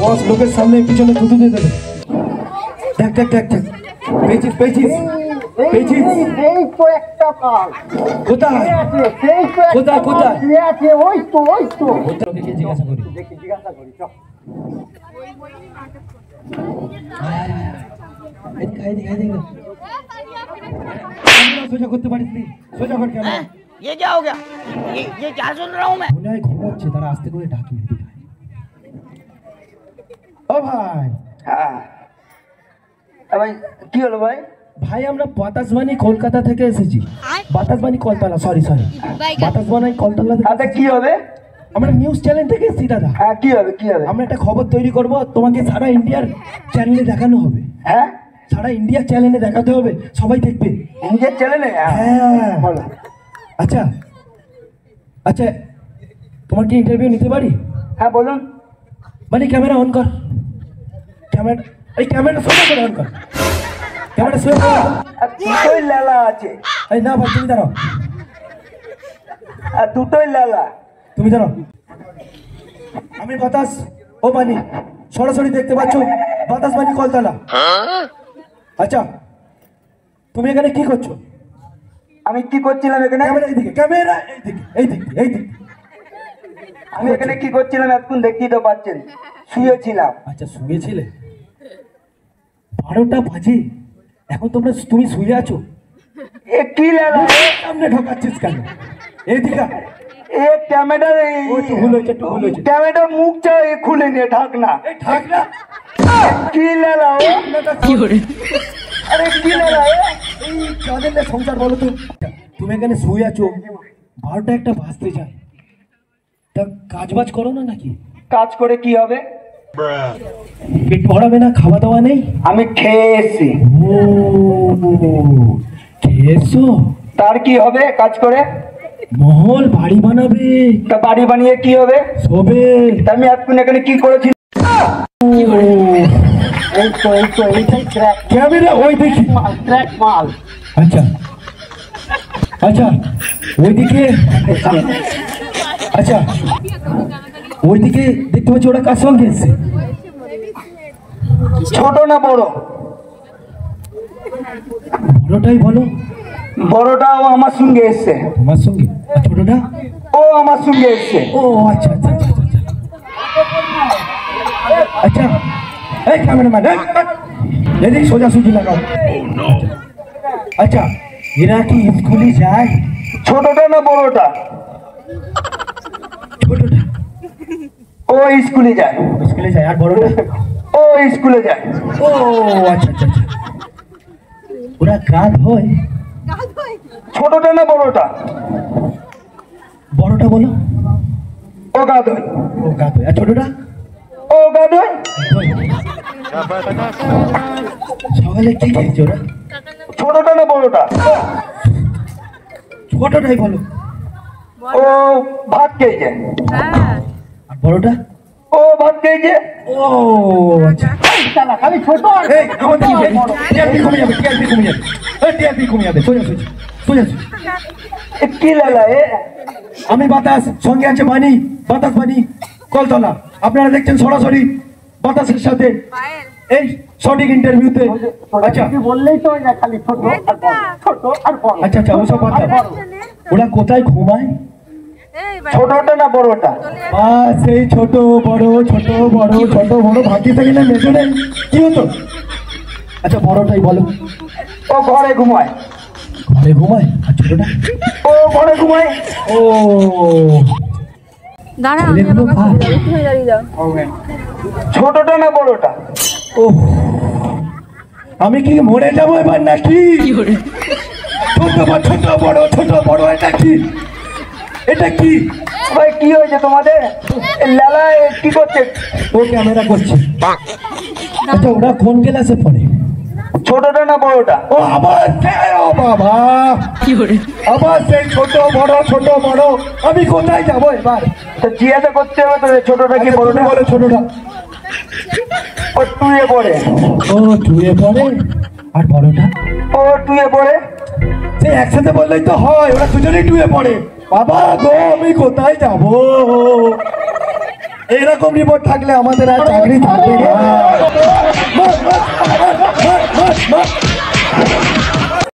বস লোকের সামনে পিছনে থুতু দিয়ে দেবে। দেখ দেখ দেখ দেখ, পেয়েছিস পেয়েছিস পেয়েছিস। এই তো একটা কাল কোথায় কোথায় কোথায়? ওই তো ওকে জিজ্ঞাসা করি, দেখি জিজ্ঞাসা করি। চল সোজা করতে পারিস নি, সোজা কর ক্যামেরা। ये क्या हो गया? ये क्या सुन रहा हूँ मैं? মনে হয় ঘুমাচ্ছে, তারা আস্তে করে ডাকি। ও ভাই। হ্যাঁ ভাই, কি হলো ভাই? ভাই আমরা বাতাসবাণী কলকাতা থেকে এসেছি। বাতাসবাণী কলতলা, সরি বাতাসবাণী কলতলা থেকে। আচ্ছা কি হবে? আমরা নিউজ চ্যানেল থেকে এসেছি দাদা। হ্যাঁ কি হবে কি হবে? আমরা একটা খবর তৈরি করব, তোমাকে সারা ইন্ডিয়ার চ্যানেলে দেখানো হবে। হ্যাঁ সারা ইন্ডিয়ার চ্যানেলে দেখাতে হবে, সবাই দেখবে। ইন্ডিয়ার চ্যানেলে? হ্যাঁ বলো। আচ্ছা আচ্ছা, তোমার কি ইন্টারভিউ নিতে পারি? হ্যাঁ বলুন। মানে ক্যামেরা অন কর, ক্যামেরা এই ক্যামেরা সোজা করে অন কর, ক্যামেরা সোজা করে। আর দুটোই লালা আছে। এই না ভাই তুমি দাঁড়াও, আর দুটোই লালা। তুমি জানো আমি বাতাস ও বাণী সরাসরি দেখতে পাচ্ছ, বাতাস বাণী কলতলা। আচ্ছা তুমি এখানে কি করছো? আমি কি করছিলাম এখানে? ক্যামেরা এইদিকে, ক্যামেরা এইদিকে এইদিকে এইদিকে। আমি এখানে কি করছিলাম এখন দেখতেই তো পাচ্ছেন, শুয়েছিলাম। আচ্ছা শুয়েছিলে? 12টা বাজে এখন তুমি শুয়ে আছো? এ কি লালা? সামনে ঢোকাচ্ছিস কেন? এইদিকে এ ক্যামেরা, ভুল হয়েছে, একটু ভুল হয়েছে। ক্যামেরা মুখটা খুলে নিয়ে ঢাকনা। এই ঢাক না। কি লালা ও? কি করে? আরে কি লালা এই কাদের না সংসার বলো তো? তুমি এখানে শুয়ে আছো, 12টা একটা বাজতে যায়, তা কাজ বাজ করো না নাকি? কাজ করে কি হবে? পেট ভরাবে না? খাওয়া দাওয়া নেই? আমি খেয়ে এসছি। ও খেয়েছো? তার কি হবে কাজ করে? মহল বাড়ি বানাবে। তা বাড়ি বানিয়ে কি হবে? সবে তা আমি এখন এখানে কি করেছি? এই তো এইটাই ট্র্যাক ক্যামেরা ওই দেখি। মাল, ট্র্যাক মাল। আচ্ছা আচ্ছা ওইদিকে, আচ্ছা ওইদিকে দেখতে পাচ্ছি ওরা কার সঙ্গে এসছে? ছোট না বড়? বড়টাই বলো। বড়টাও আমার সঙ্গে এসছে। তোমার সঙ্গে? আর ছোটটা? ও আমার সঙ্গে এসছে। ও আচ্ছা আচ্ছা আচ্ছা আচ্ছা আচ্ছা। এই ক্যামেরাম্যান এদিকে সোজাসুজি লাগাও। আচ্ছা এরা কি স্কুলে যায়? ছোটটা না বড়টা? ছোটটা। ও স্কুলে যায়। স্কুলে যায়। আর বড়টা? ও স্কুলে যায়। ও আচ্ছা আচ্ছা আচ্ছা। ওরা গাধ হয়? ছোটটা না বড়টা? বড়টা বলো। ও গাধই। ও গাধ হয়। আর ছোটটা? ও গাধই। সকালে কি খেয়েছে ওরা? ছোটটা না বড়টা? ছোটটাই বলো। ও ভাত খেয়েছে। আর বড়টা? ও ভাত খেয়েছে। ও আচ্ছা। খালি ছোট আর এই আমাদের টিআরপি কমে যাবে, টিআরপি কমে যাবে, টিআরপি কমে যাবে। সোজাসুজি সোজাসুজি। এ কি লালা এ? আমি বাতাস, সঙ্গে আছে বাণী, বাতাস বাণী কলতলা। আপনারা দেখছেন সরাসরি বাতাসের সাথে এই সঠিক ইন্টারভিউতে। আচ্ছা বললেই তো না, খালি ছোট আর বড়, ছোট আর বড়। আচ্ছা আচ্ছা ওসব বাদ দাও। ওরা কোথায় ঘুমায়? ছোটটা না বড়টা? সেই ছোট বড় ছোট বড় ছোট বড় ভাগ্যে থাকে না, মেজো নেই, কি হতো? আচ্ছা বড়টাই বলো। ও ঘরে ঘুমায়। ঘরে ঘুমায়। আর ছোটটা? ও ঘরে ঘুমায়। ও ছেলেগুলো কার? ছোটটা না বড়টা? ও আমি কি মরে যাবো এবার নাকি? ছোট বড় এটা কি? এটা কি ভাই কি হয়েছে তোমাদের? লালা কি করছে? ও ক্যামেরা করছে। আচ্ছা ওরা কোন ক্লাসে পড়ে? ছোটটা না বড়টা? ও আবার ও বাবা আবার সেই ছোট বড় আমি কোথায় যাবো এবার? তো জিজ্ঞাসা করতে হবে তো, ছোটটা কি বড়টা? বলে ছোটটা। ও টুয়ে পড়ে। ও টুয়ে পড়ে। আর বড়টা? ও টুয়ে পড়ে। সে একসাথে বললেই তো হয়, ওরা দুজনেই টুয়ে পড়ে। বাবা গো আমি কোথায় যাবো? এরকম রিপোর্ট থাকলে আমাদের আর চাকরি থাকবে না। মার, মার, মার, মার, মার, মার।